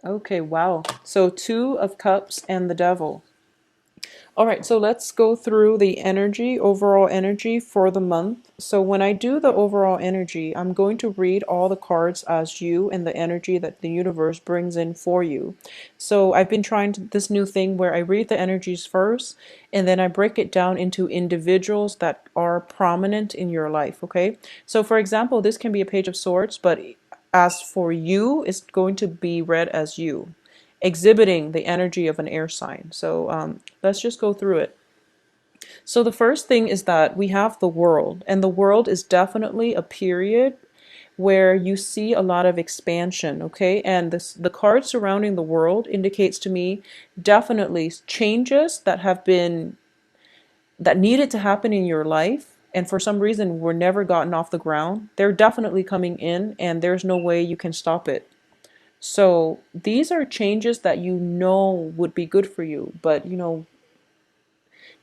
Okay, wow. So Two of Cups and the Devil. All right, so let's go through the energy, overall energy for the month. So when I do the overall energy, I'm going to read all the cards as you and the energy that the universe brings in for you. So I've been trying this new thing where I read the energies first and then I break it down into individuals that are prominent in your life, okay? So for example, this can be a Page of Swords, but as for you, it's going to be read as you, exhibiting the energy of an air sign. So let's just go through it. So the first thing is that we have the world, and the world is definitely a period where you see a lot of expansion, okay? And the card surrounding the world indicates to me definitely changes that needed to happen in your life, and for some reason were never gotten off the ground. They're definitely coming in, and there's no way you can stop it. So these are changes that you know would be good for you, but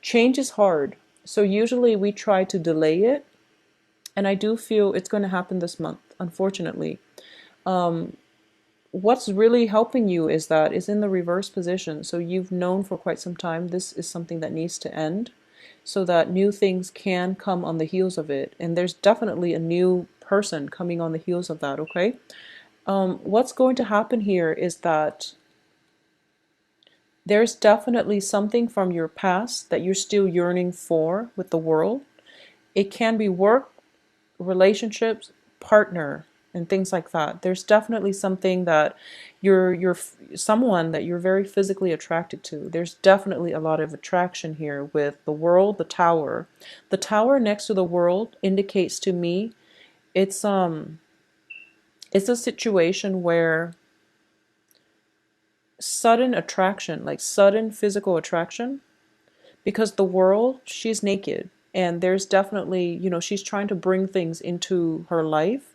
change is hard. So usually we try to delay it, and I do feel it's going to happen this month, unfortunately. What's really helping you is that it's in the reverse position. So you've known for quite some time this is something that needs to end so that new things can come on the heels of it. And there's definitely a new person coming on the heels of that, okay? What's going to happen here is that there's definitely something from your past that you're still yearning for with the world. It can be work, relationships, partner, and things like that. There's definitely something that you're someone that you're very physically attracted to. There's definitely a lot of attraction here with the world, the tower. The tower next to the world indicates to me it's it's a situation where sudden attraction, like sudden physical attraction, because the world, she's naked, and there's definitely, she's trying to bring things into her life,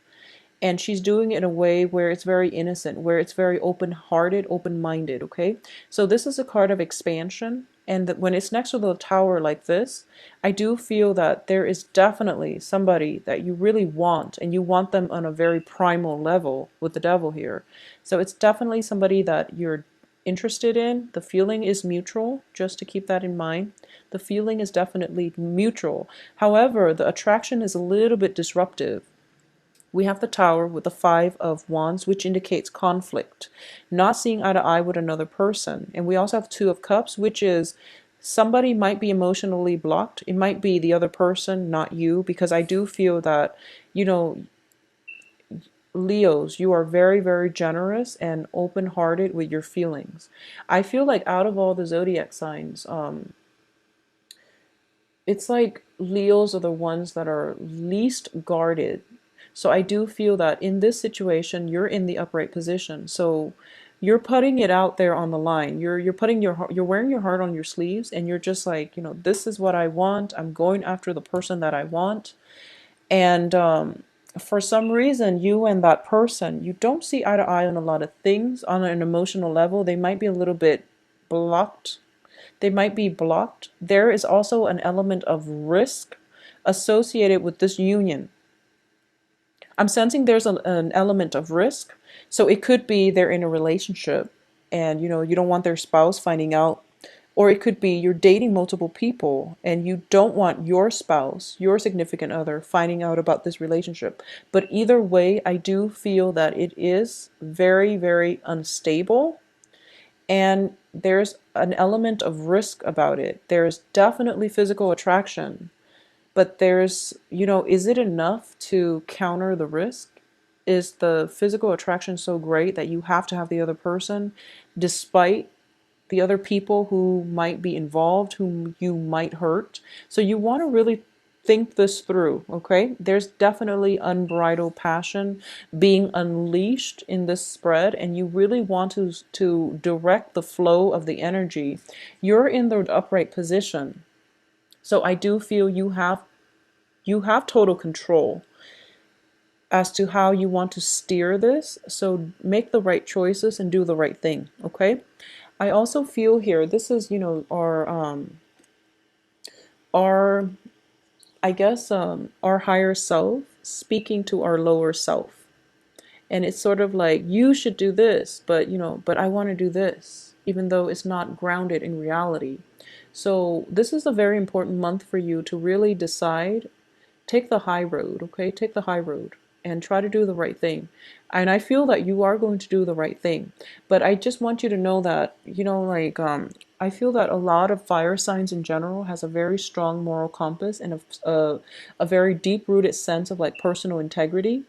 and she's doing it in a way where it's very innocent, where it's very open-hearted, open-minded, okay? So this is a card of expansion, and that when it's next to the tower like this, I do feel that there is definitely somebody that you really want, and you want them on a very primal level with the devil here. So it's definitely somebody that you're interested in. The feeling is mutual, just to keep that in mind. The feeling is definitely mutual. However, the attraction is a little bit disruptive. We have the Tower with the Five of Wands, which indicates conflict, not seeing eye to eye with another person. And we also have Two of Cups, which is somebody might be emotionally blocked. It might be the other person, not you, because I do feel that, you know, Leos, you are very, very generous and open-hearted with your feelings. I feel like out of all the zodiac signs, it's like Leos are the ones that are least guarded. So I do feel that in this situation, you're in the upright position. So you're putting it out there on the line. You're putting you're wearing your heart on your sleeves, and you're just like, this is what I want. I'm going after the person that I want. And for some reason, you and that person, you don't see eye to eye on a lot of things on an emotional level. They might be a little bit blocked. They might be blocked. There is also an element of risk associated with this union. I'm sensing there's an element of risk. So it could be they're in a relationship and you don't want their spouse finding out. Or it could be you're dating multiple people and you don't want your spouse, your significant other, finding out about this relationship. But either way, I do feel that it is very, very unstable, and there's an element of risk about it. There's definitely physical attraction, but is it enough to counter the risk? Is the physical attraction so great that you have to have the other person despite the other people who might be involved, whom you might hurt? So you want to really think this through, okay? There's definitely unbridled passion being unleashed in this spread, and you really want to direct the flow of the energy. You're in the upright position. So I do feel you have total control as to how you want to steer this. So make the right choices and do the right thing, okay? I also feel here, this is, our I guess our higher self speaking to our lower self. And it's sort of like, you should do this, but but I want to do this, even though it's not grounded in reality. So this is a very important month for you to really decide. Take the high road, okay? Take the high road and try to do the right thing. And I feel that you are going to do the right thing. But I just want you to know that, I feel that a lot of fire signs in general has a very strong moral compass and a very deep-rooted sense of like personal integrity.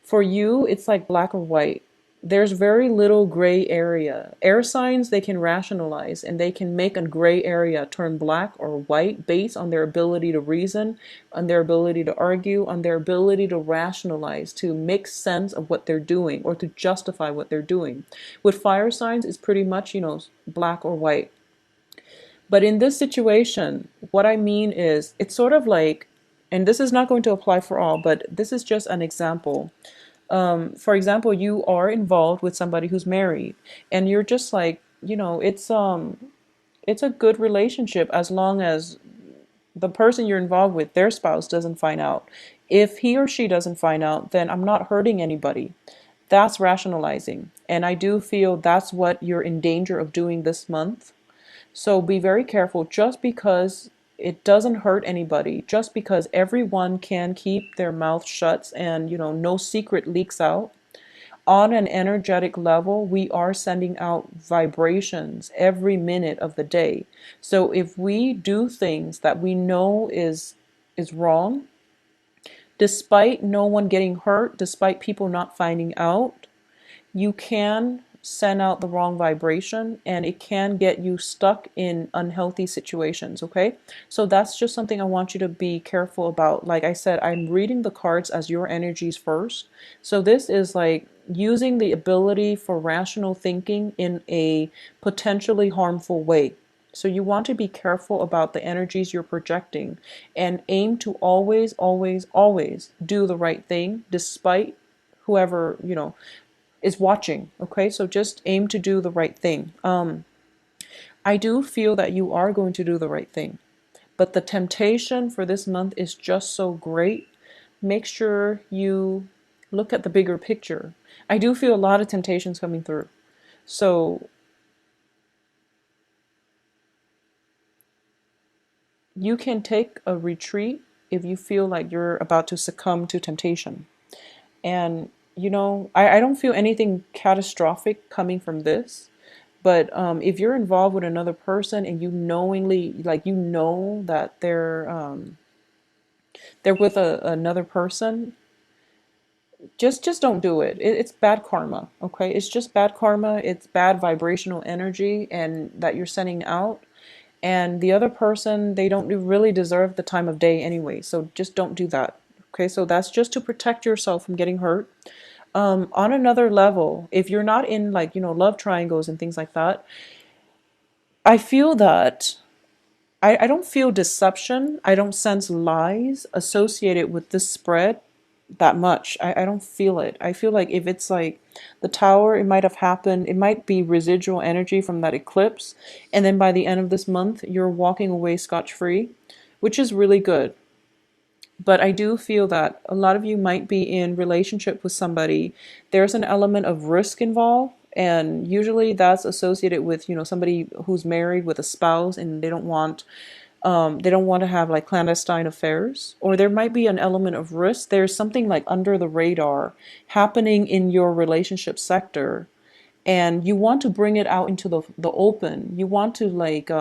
For you, it's like black or white. There's very little gray area. Air signs, they can rationalize and they can make a gray area turn black or white based on their ability to reason, on their ability to argue, on their ability to rationalize, to make sense of what they're doing or to justify what they're doing. With fire signs, it's pretty much, black or white. But in this situation, what I mean is, it's sort of like, and this is not going to apply for all, but this is just an example. For example, you are involved with somebody who's married, and you're just like, it's a good relationship as long as the person you're involved with, their spouse, doesn't find out. If he or she doesn't find out, then I'm not hurting anybody. That's rationalizing. And I do feel that's what you're in danger of doing this month. So be very careful. Just because it doesn't hurt anybody, just because everyone can keep their mouth shut and, no secret leaks out, on an energetic level, we are sending out vibrations every minute of the day. So if we do things that we know is wrong, despite no one getting hurt, despite people not finding out, you can send out the wrong vibration and it can get you stuck in unhealthy situations, okay? So that's just something I want you to be careful about. Like I said, I'm reading the cards as your energies first. So this is like using the ability for rational thinking in a potentially harmful way. So you want to be careful about the energies you're projecting and aim to always, always, always do the right thing despite whoever, is watching. Okay, so just aim to do the right thing. I do feel that you are going to do the right thing, but the temptation for this month is just so great. Make sure you look at the bigger picture. I do feel a lot of temptations coming through. So you can take a retreat if you feel like you're about to succumb to temptation. And, I don't feel anything catastrophic coming from this. But if you're involved with another person and you knowingly, like, that they're with another person, just don't do it. It's bad karma, okay? It's just bad karma. It's bad vibrational energy and that you're sending out. And the other person, they don't really deserve the time of day anyway. So just don't do that. Okay, so that's just to protect yourself from getting hurt. On another level, if you're not in like, love triangles and things like that, I feel that I don't feel deception. I don't sense lies associated with this spread that much. I don't feel it. I feel like if it's like the tower, it might have happened. It might be residual energy from that eclipse. And then by the end of this month, you're walking away scotch-free, which is really good. But I do feel that a lot of you might be in relationship with somebody. There's an element of risk involved. And usually that's associated with, somebody who's married with a spouse and they don't want to have like clandestine affairs, or there might be an element of risk. There's something like under the radar happening in your relationship sector, and you want to bring it out into the open. You want to like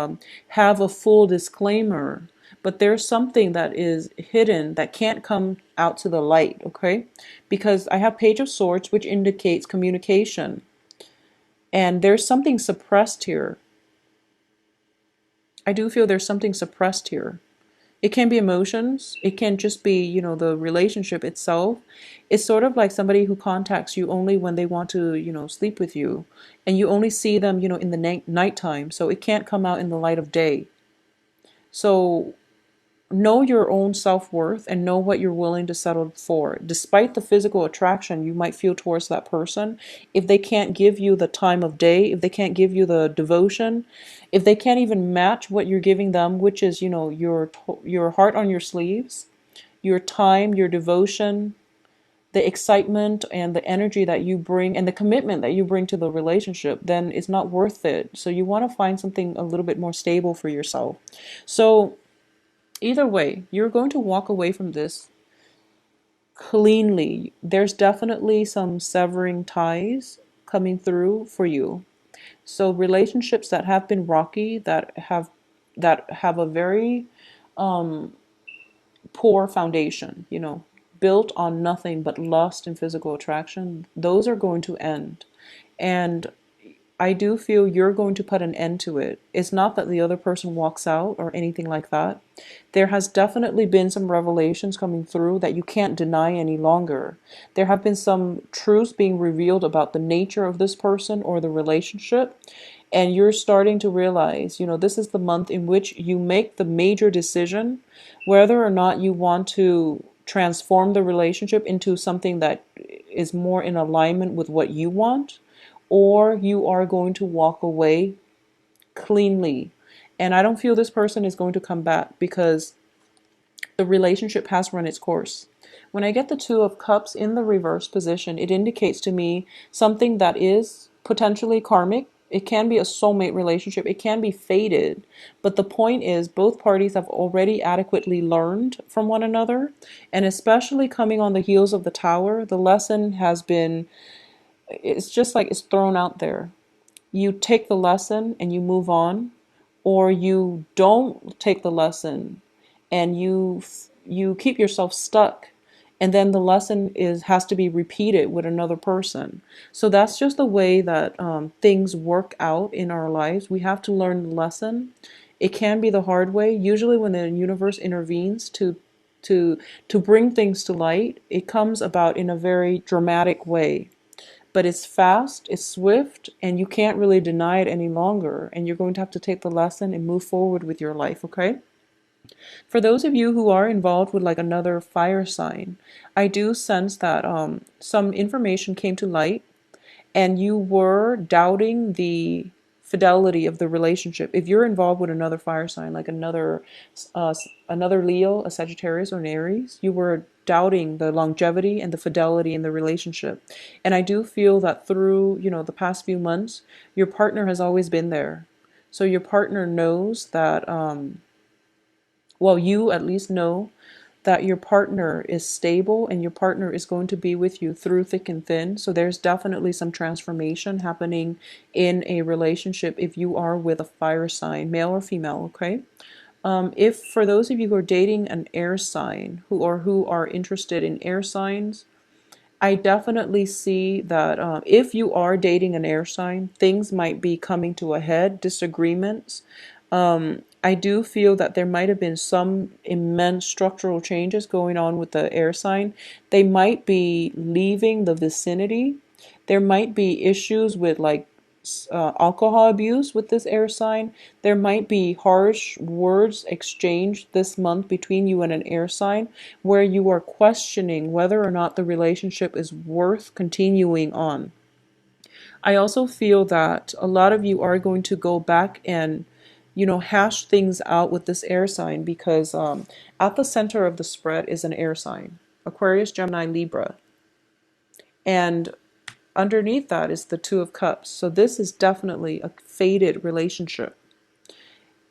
have a full disclaimer, but there's something that is hidden that can't come out to the light, okay? Because I have Page of Swords, which indicates communication, and there's something suppressed here. I do feel there's something suppressed here. It can be emotions. It can just be, the relationship itself. It's sort of like somebody who contacts you only when they want to, sleep with you. And you only see them, in the nighttime. So it can't come out in the light of day. So know your own self-worth and know what you're willing to settle for. Despite the physical attraction you might feel towards that person, if they can't give you the time of day, if they can't give you the devotion, if they can't even match what you're giving them, which is, your heart on your sleeves, your time, your devotion, the excitement and the energy that you bring and the commitment that you bring to the relationship, then it's not worth it. So you want to find something a little bit more stable for yourself. So either way, you're going to walk away from this cleanly. There's definitely some severing ties coming through for you. So relationships that have been rocky, that have a very poor foundation, built on nothing but lust and physical attraction, those are going to end. And I do feel you're going to put an end to it. It's not that the other person walks out or anything like that. There has definitely been some revelations coming through that you can't deny any longer. There have been some truths being revealed about the nature of this person or the relationship. And you're starting to realize, this is the month in which you make the major decision whether or not you want to transform the relationship into something that is more in alignment with what you want, or you are going to walk away cleanly. And I don't feel this person is going to come back because the relationship has run its course. When I get the Two of Cups in the reverse position, it indicates to me something that is potentially karmic. It can be a soulmate relationship. It can be fated. But the point is, both parties have already adequately learned from one another. And especially coming on the heels of the Tower, the lesson has been, it's just like it's thrown out there. You take the lesson and you move on, or you don't take the lesson and you keep yourself stuck, and then the lesson has to be repeated with another person. So that's just the way that things work out in our lives. We have to learn the lesson. It can be the hard way. Usually when the universe intervenes to to bring things to light, it comes about in a very dramatic way, but it's fast, it's swift, and you can't really deny it any longer. And you're going to have to take the lesson and move forward with your life, okay? For those of you who are involved with like another fire sign, I do sense that some information came to light and you were doubting the fidelity of the relationship. If you're involved with another fire sign, like another Leo, a Sagittarius, or an Aries, you were doubting the longevity and the fidelity in the relationship. And I do feel that through, the past few months, your partner has always been there. So your partner knows that, well, you at least know that your partner is stable and your partner is going to be with you through thick and thin. So there's definitely some transformation happening in a relationship if you are with a fire sign, male or female, okay? If for those of you who are dating an air sign who are interested in air signs, I definitely see that if you are dating an air sign, things might be coming to a head, disagreements. I do feel that there might have been some immense structural changes going on with the air sign. They might be leaving the vicinity. There might be issues with like alcohol abuse with this air sign. There might be harsh words exchanged this month between you and an air sign where you are questioning whether or not the relationship is worth continuing on. I also feel that a lot of you are going to go back and hash things out with this air sign because at the center of the spread is an air sign, Aquarius, Gemini, Libra. And underneath that is the Two of Cups. So this is definitely a fated relationship.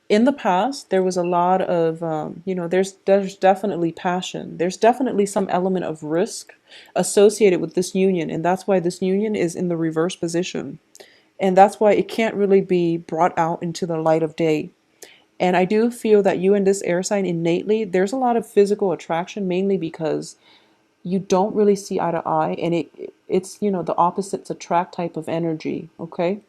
In the past, there was a lot of, there's definitely passion. There's definitely some element of risk associated with this union. And that's why this union is in the reverse position. And that's why it can't really be brought out into the light of day. And I do feel that you and this air sign innately, there's a lot of physical attraction, mainly because you don't really see eye to eye, and it's the opposites attract type of energy, okay?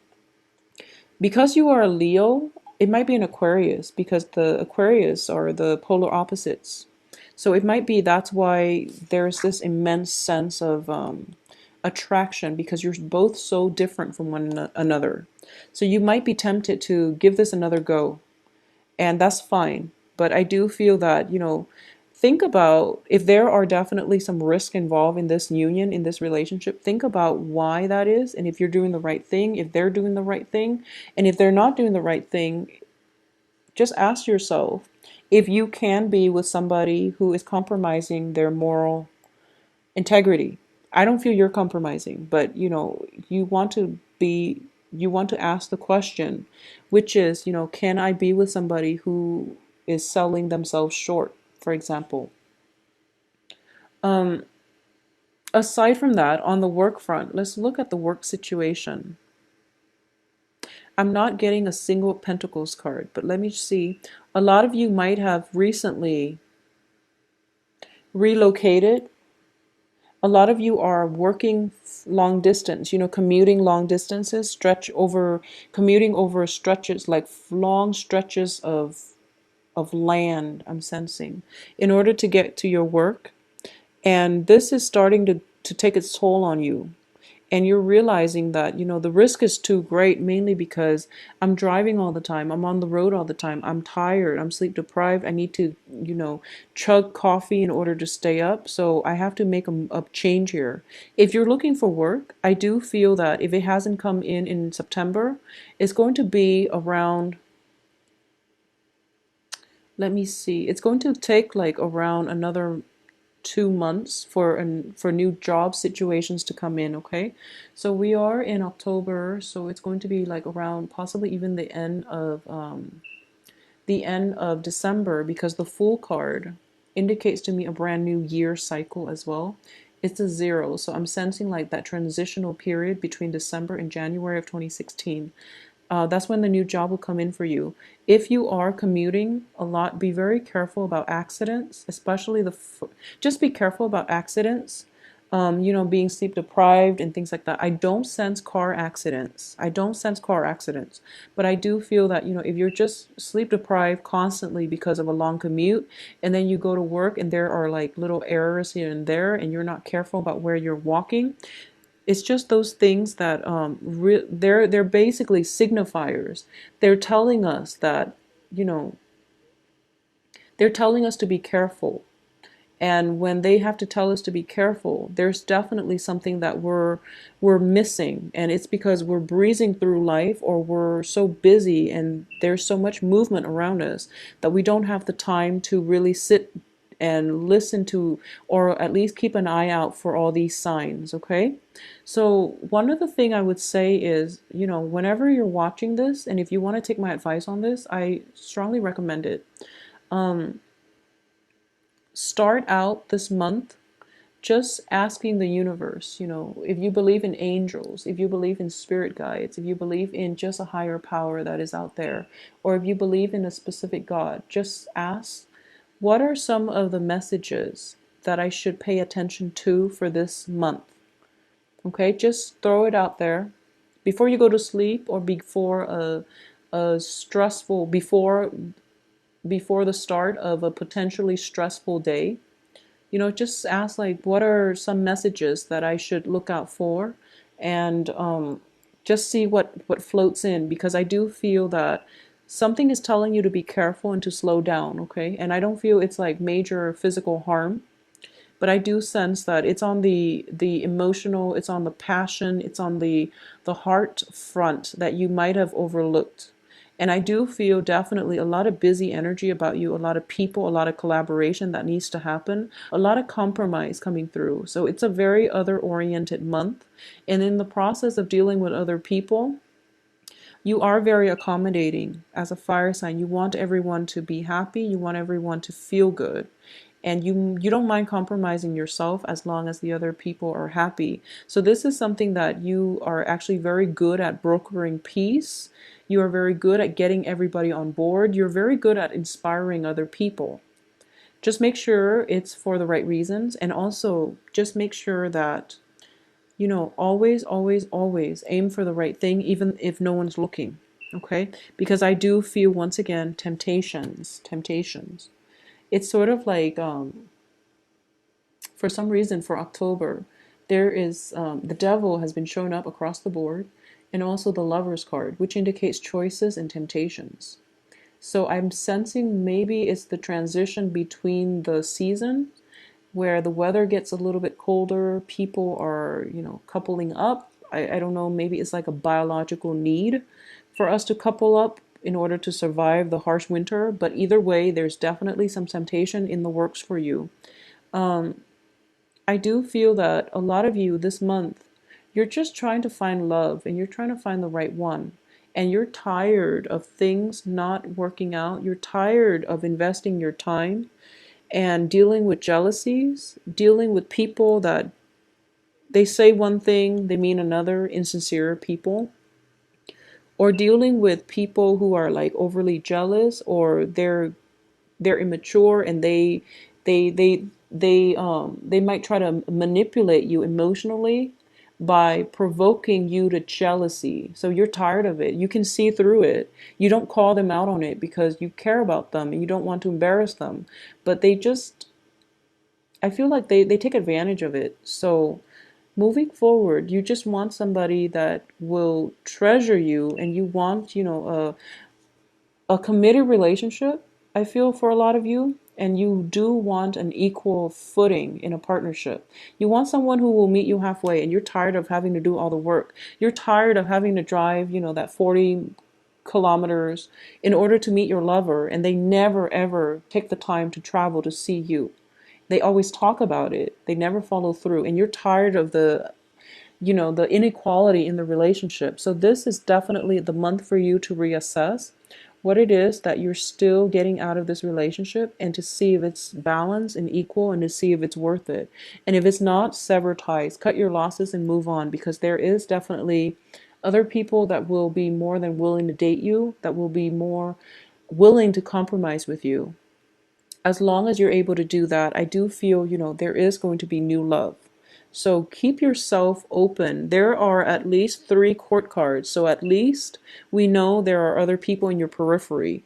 Because you are a Leo, it might be an Aquarius because the Aquarius are the polar opposites. So it might be that's why there's this immense sense of attraction because you're both so different from one another. So you might be tempted to give this another go, and that's fine. But I do feel that, think about if there are definitely some risk involved in this union, in this relationship, think about why that is, and if you're doing the right thing, if they're doing the right thing, and if they're not doing the right thing, just ask yourself if you can be with somebody who is compromising their moral integrity. I don't feel you're compromising, but you want to be, you want to ask the question, which is, can I be with somebody who is selling themselves short, for example? Um, Aside from that, on the work front, let's look at the work situation. I'm not getting a single Pentacles card, but let me see. A lot of you might have recently relocated. A lot of you are working long distance, commuting long distances, commuting over stretches, like long stretches of land, I'm sensing, in order to get to your work. And this is starting to take its toll on you. And you're realizing that the risk is too great, mainly because I'm driving all the time, I'm on the road all the time, I'm tired, I'm sleep deprived, I need to chug coffee in order to stay up, so I have to make a change here. If you're looking for work, I do feel that if it hasn't come in September, it's going to be around, let me see, it's going to take like around another 2 months for new job situations to come in. Okay, so we are in October, so it's going to be like around possibly even the end of December, because the Fool card indicates to me a brand new year cycle as well. It's a zero, so I'm sensing like that transitional period between December and January of 2016. That's when the new job will come in for you. If you are commuting a lot, be very careful about accidents, especially just be careful about accidents. Being sleep deprived and things like that. I don't sense car accidents. I don't sense car accidents. But I do feel that, if you're just sleep deprived constantly because of a long commute, and then you go to work and there are like little errors here and there, and you're not careful about where you're walking, it's just those things that they're basically signifiers. They're telling us that, you know, they're telling us to be careful. And when they have to tell us to be careful, there's definitely something that we're missing, and it's because we're breezing through life, or we're so busy and there's so much movement around us that we don't have the time to really sit and listen to, or at least keep an eye out for all these signs. Okay, so one of the thing I would say is, whenever you're watching this, and if you want to take my advice on this, I strongly recommend it. Start out this month just asking the universe, if you believe in angels, if you believe in spirit guides, if you believe in just a higher power that is out there, or if you believe in a specific God, just ask, what are some of the messages that I should pay attention to for this month? Okay, just throw it out there before you go to sleep, or before a stressful, before the start of a potentially stressful day. Just ask, like, what are some messages that I should look out for, and just see what floats in, because I do feel that something is telling you to be careful and to slow down. Okay, and I don't feel it's like major physical harm, but I do sense that it's on the emotional, it's on the passion, it's on the heart front that you might have overlooked. And I do feel definitely a lot of busy energy about you, a lot of people, a lot of collaboration that needs to happen, a lot of compromise coming through. So it's a very other oriented month. And in the process of dealing with other people, you are very accommodating as a fire sign. You want everyone to be happy, you want everyone to feel good. And you don't mind compromising yourself as long as the other people are happy. So this is something that you are actually very good at, brokering peace. You are very good at getting everybody on board. You're very good at inspiring other people. Just make sure it's for the right reasons, and also just make sure that always, always, always aim for the right thing, even if no one's looking. Okay? Because I do feel, once again, temptations. It's sort of like, for some reason, for October, there is, the devil has been shown up across the board, and also the Lover's card, which indicates choices and temptations. So I'm sensing maybe it's the transition between the seasons, where the weather gets a little bit colder, people are, coupling up. I don't know, maybe it's like a biological need for us to couple up in order to survive the harsh winter. But either way, there's definitely some temptation in the works for you. I do feel that a lot of you this month, you're just trying to find love and you're trying to find the right one. And you're tired of things not working out. You're tired of investing your time and dealing with jealousies, dealing with people that they say one thing, they mean another, insincere people, or dealing with people who are like overly jealous, or they're immature and they they they might try to manipulate you emotionally by provoking you to jealousy. So you're tired of it. You can see through it. You don't call them out on it because you care about them and you don't want to embarrass them. But they just, I feel like they take advantage of it. So moving forward, you just want somebody that will treasure you, and you want, a committed relationship, I feel, for a lot of you. And you do want an equal footing in a partnership. You want someone who will meet you halfway, and you're tired of having to do all the work. You're tired of having to drive, that 40 kilometers in order to meet your lover, and they never ever take the time to travel to see you. They always talk about it. They never follow through. And you're tired of the inequality in the relationship. So this is definitely the month for you to reassess what it is that you're still getting out of this relationship, and to see if it's balanced and equal, and to see if it's worth it. And if it's not, sever ties, cut your losses and move on, because there is definitely other people that will be more than willing to date you, that will be more willing to compromise with you. As long as you're able to do that, I do feel, there is going to be new love. So keep yourself open. There are at least three court cards. So at least we know there are other people in your periphery.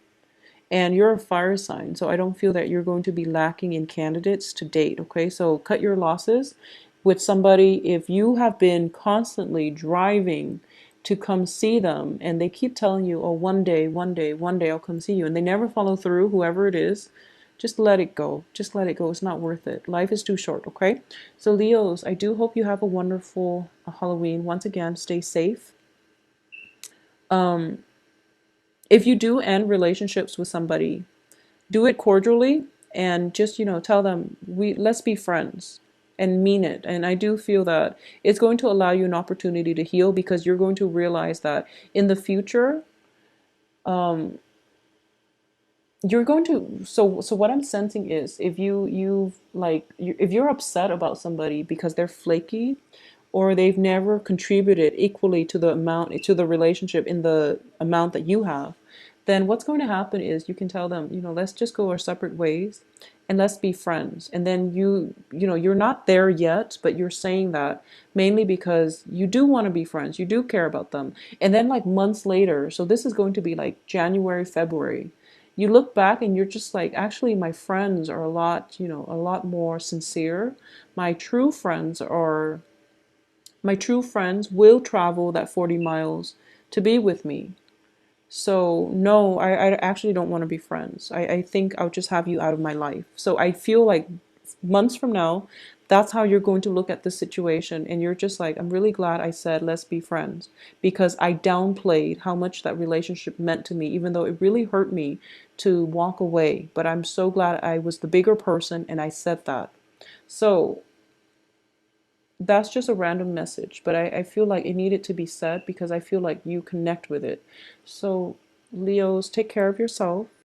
And you're a fire sign, so I don't feel that you're going to be lacking in candidates to date, okay? So cut your losses with somebody. If you have been constantly driving to come see them and they keep telling you, oh, one day, one day, one day I'll come see you, and they never follow through, whoever it is, just let it go. Just let it go. It's not worth it. Life is too short, okay? So Leos, I do hope you have a wonderful Halloween. Once again, stay safe. Um, if you do end relationships with somebody, do it cordially, and just, tell them, let's be friends, and mean it. And I do feel that it's going to allow you an opportunity to heal, because you're going to realize that in the future, um, you're going to, so what I'm sensing is, if if you're upset about somebody because they're flaky, or they've never contributed equally to the relationship in the amount that you have, then what's going to happen is, you can tell them, let's just go our separate ways, and let's be friends. And then you're not there yet, but you're saying that mainly because you do want to be friends, you do care about them. And then, like, months later, so this is going to be like January, February, you look back and you're just like, actually, my friends are a lot more sincere. My true friends are my true friends will travel that 40 miles to be with me. So no, I actually don't want to be friends. I think I'll just have you out of my life. So I feel like months from now, that's how you're going to look at this situation. And you're just like, I'm really glad I said, let's be friends, because I downplayed how much that relationship meant to me, even though it really hurt me to walk away. But I'm so glad I was the bigger person and I said that. So that's just a random message, but I feel like it needed to be said, because I feel like you connect with it. So, Leos, take care of yourself.